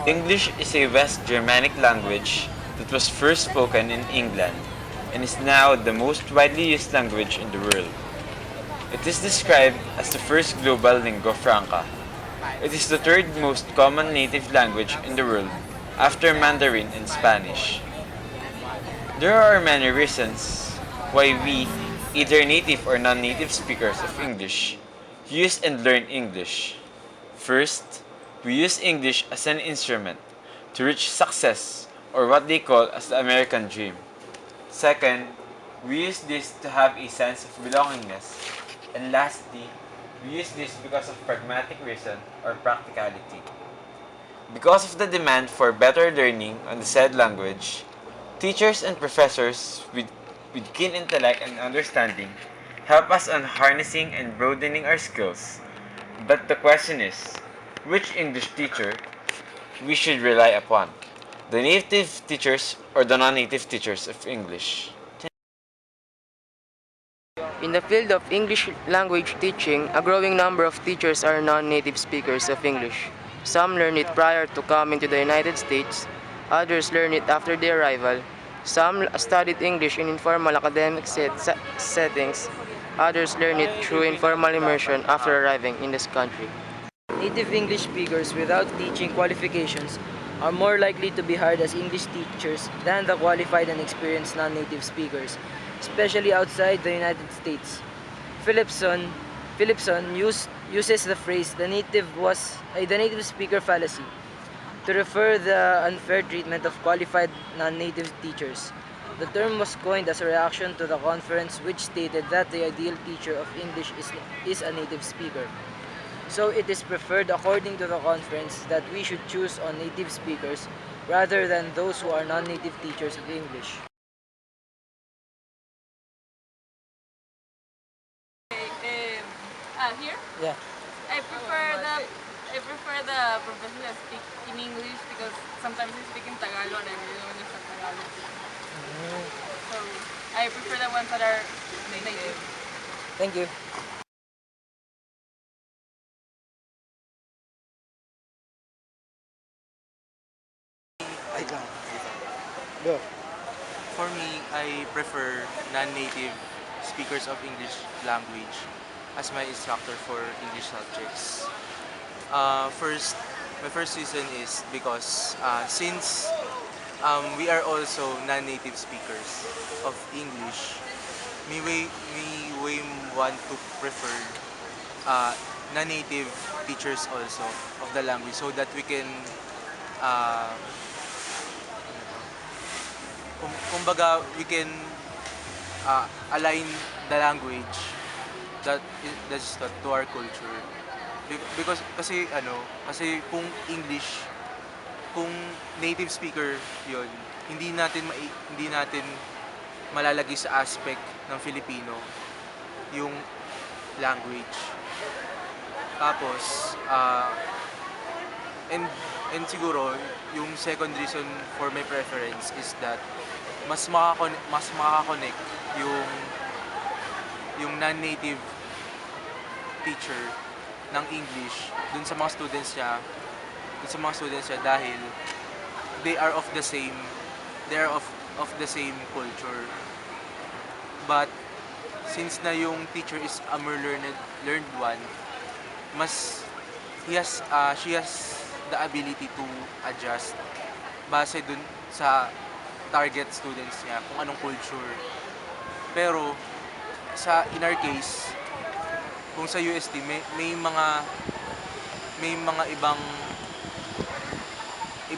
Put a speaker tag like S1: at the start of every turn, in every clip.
S1: English is a West Germanic language that was first spoken in England and is now the most widely used language in the world. It is described as the first global lingua franca. It is the third most common native language in the world after Mandarin and Spanish. There are many reasons why we, either native or non-native speakers of English, use and learn English. First, we use English as an instrument to reach success or what they call as the American dream. Second, we use this to have a sense of belongingness. And lastly, we use this because of pragmatic reason or practicality. Because of the demand for better learning on the said language, teachers and professors with keen intellect and understanding help us on harnessing and broadening our skills. But the question is, which English teacher we should rely upon? The native teachers or the non-native teachers of English?
S2: In the field of English language teaching, a growing number of teachers are non-native speakers of English. Some learn it prior to coming to the United States, others learn it after their arrival. Some studied English in informal academic settings, others learn it through informal immersion after arriving in this country.
S3: Native English speakers without teaching qualifications are more likely to be hired as English teachers than the qualified and experienced non-native speakers, especially outside the United States. Philipson uses the phrase the native speaker fallacy to refer the unfair treatment of qualified non-native teachers. The term was coined as a reaction to the conference which stated that the ideal teacher of English is a native speaker. So it is preferred according to the conference that we should choose on native speakers rather than those who are non-native teachers of English.
S4: Here
S3: Yeah.
S4: I prefer the professor that speak in English because sometimes they speak in Tagalog and I really don't understand Tagalog. So I prefer the ones that are native.
S3: Thank you.
S5: Wait lang.
S3: Go.
S5: For me, I prefer non-native speakers of English language as my instructor for English subjects. First, my first reason is because since we are also non-native speakers of English, we want to prefer non-native teachers also of the language so that we can uh, kumbaga we can align the language that's taught to our culture. Because kasi kung English, kung native speaker 'yon, hindi natin malalagay sa aspect ng Filipino yung language. Tapos and siguro yung second reason for my preference is that mas makaka-connect yung non-native teacher ng English dun sa mga students niya dahil they are of the same of the same culture. But since na yung teacher is a more learned one, mas she has the ability to adjust base dun sa target students niya kung anong culture. Pero in our case, kung sa UST may mga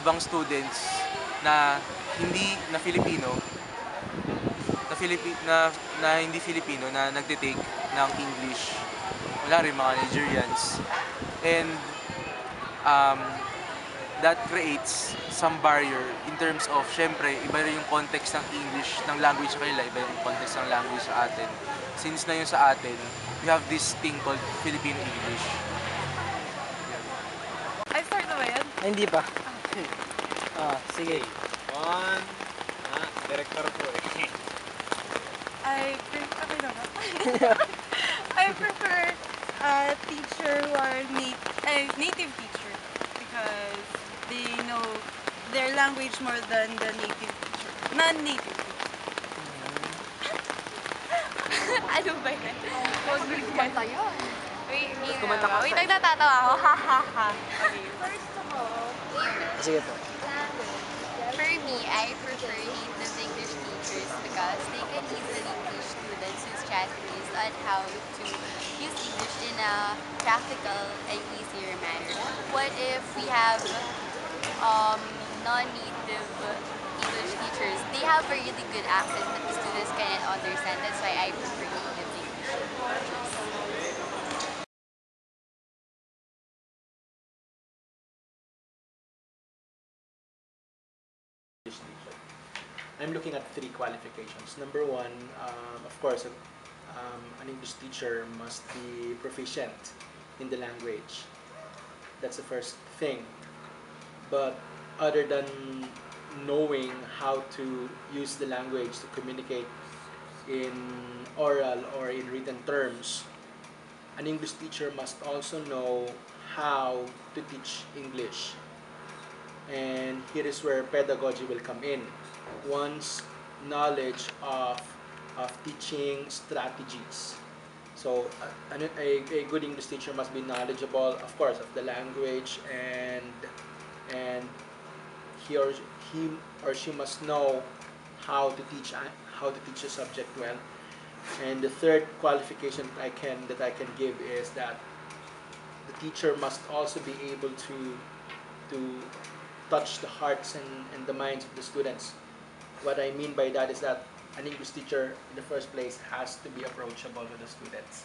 S5: ibang students na hindi na Filipino na hindi Filipino na nagte-take ng English. Wala rin mga Nigerians. And that creates some barrier in terms of, syempre, iba rin yung context ng English, ng language sa kanila, iba yung context ng language sa atin. Since na yun sa atin, we have this thing called Filipino English.
S4: I start na ba yan?
S3: Ay, hindi pa. Sige.
S1: Director po eh.
S4: I prefer a teacher who are native teacher because they know
S6: their language more than the native teacher. Non-native.
S4: Ano ba yan? Huwag mo kumanta yun. Wait,
S3: Ba't kumanta ka
S4: wait,
S3: pa?
S4: nagtatatawa ako. Ha, ha, ha. Okay.
S3: Sige po.
S7: For me, I prefer native English teachers because they can easily teach students with strategies on how to use English in a practical and easier manner. What if we have um, non-native English teachers? They have a really good accent that the students cannot understand. That's why I prefer native English teachers.
S8: English teacher. I'm looking at three qualifications. Number one, of course, an English teacher must be proficient in the language. That's the first thing. But other than knowing how to use the language to communicate in oral or in written terms, an English teacher must also know how to teach English. And here is where pedagogy will come in. One's knowledge of teaching strategies. So a good English teacher must be knowledgeable, of course, of the language, and he or she must know how to teach a subject well. And the third qualification that I can give is that the teacher must also be able to touch the hearts and the minds of the students. What I mean by that is that an English teacher in the first place has to be approachable with the students.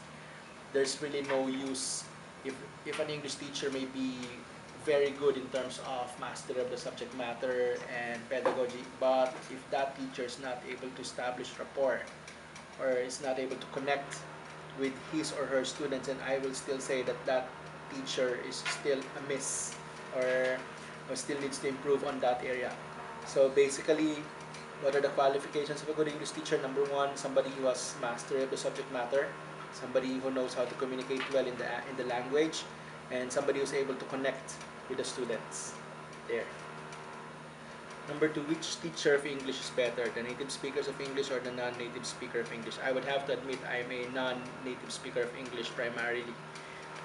S8: There's really no use if an English teacher may be very good in terms of mastery of the subject matter and pedagogy, but if that teacher is not able to establish rapport or is not able to connect with his or her students, and I will still say that that teacher is still amiss or still needs to improve on that area. So basically, what are the qualifications of a good English teacher? Number one, somebody who has mastery of the subject matter, somebody who knows how to communicate well in the language, and somebody who's able to connect with the students. There. Number two, which teacher of English is better, the native speakers of English or the non-native speaker of English? I would have to admit I'm a non-native speaker of English primarily.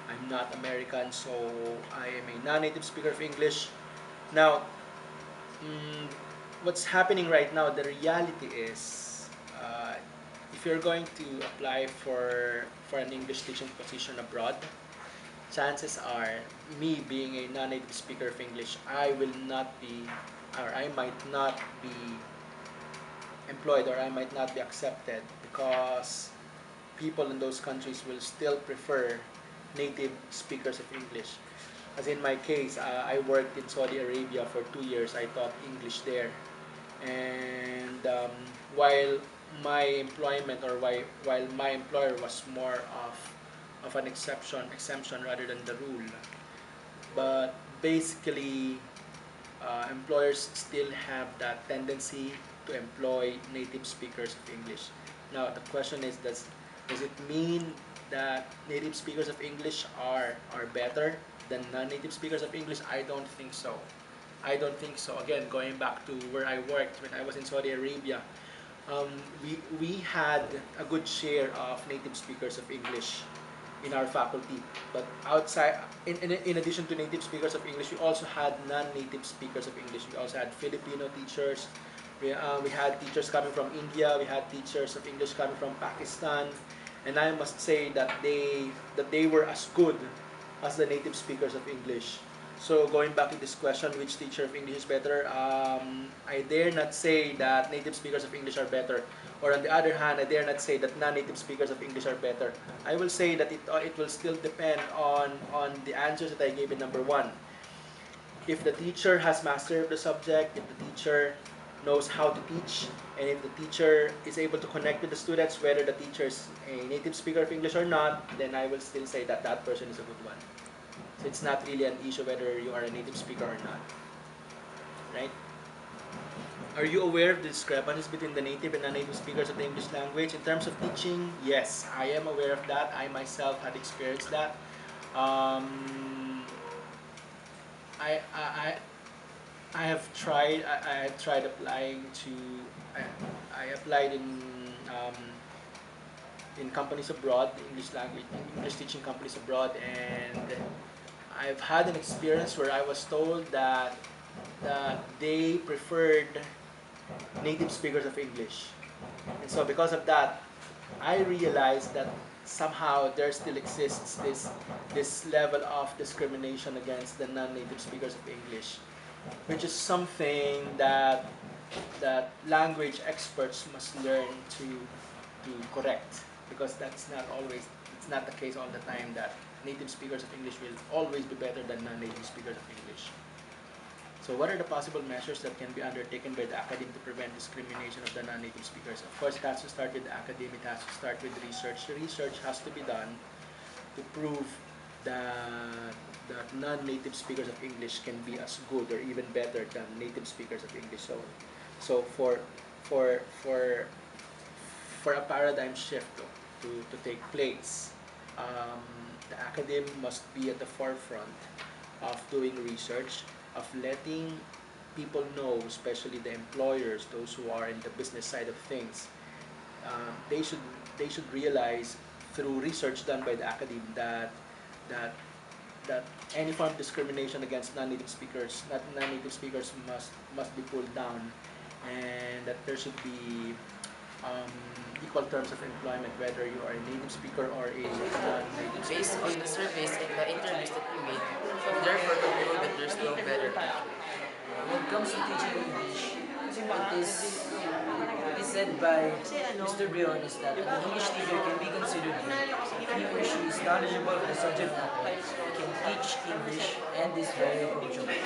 S8: I'm not American, so I am a non-native speaker of English. Now, what's happening right now, the reality is, if you're going to apply for an English teaching position abroad, chances are, me being a non-native speaker of English, I will not be, or I might not be employed, or I might not be accepted, because people in those countries will still prefer native speakers of English. As in my case, I worked in Saudi Arabia for 2 years. I taught English there, and while my employment, or while my employer was more of an exemption rather than the rule, but basically, employers still have that tendency to employ native speakers of English. Now the question is, does it mean that native speakers of English are better than non-native speakers of English? I don't think so. I don't think so. Again, going back to where I worked when I was in Saudi Arabia, we had a good share of native speakers of English in our faculty. But outside, in addition to native speakers of English, we also had non-native speakers of English. We also had Filipino teachers. We had teachers coming from India. We had teachers of English coming from Pakistan. And I must say that they were as good as the native speakers of English. So going back to this question, which teacher of English is better? I dare not say that native speakers of English are better. Or on the other hand, I dare not say that non-native speakers of English are better. I will say that it will still depend on the answers that I gave in number one. If the teacher has mastery of the subject, if the teacher knows how to teach, and if the teacher is able to connect with the students, whether the teacher is a native speaker of English or not, then I will still say that that person is a good one. So it's not really an issue whether you are a native speaker or not. Right? Are you aware of the discrepancies between the native and non-native speakers of the English language? In terms of teaching, yes, I am aware of that. I myself had experienced that. I I have tried applying to I, I applied um, in companies abroad, English teaching companies abroad, and I've had an experience where I was told that they preferred native speakers of English. And so because of that, I realized that somehow there still exists this level of discrimination against the non-native speakers of English, which is something that language experts must learn to correct, because that's not always it's not the case all the time that native speakers of English will always be better than non-native speakers of English. So what are the possible measures that can be undertaken by the academy to prevent discrimination of the non-native speakers? Of course, it has to start with the academy, it has to start with research. Research has to be done to prove that non-native speakers of English can be as good or even better than native speakers of English. So for for for a paradigm shift to take place, the academy must be at the forefront of doing research, of letting people know, especially the employers, those who are in the business side of things, they should realize through research done by the academy that that any form of discrimination against non-native speakers must be pulled down, and that there should be um, equal terms of employment whether you are a native speaker or a non-native
S2: Based
S8: speaker.
S2: on the surveys and the interviews that we made, we therefore conclude that there's no better teacher.
S3: When it comes to teaching English, it is said by Mr. Briones that an English teacher can be considered good if he or she is knowledgeable of the subject matter, can teach English, and is very approachable.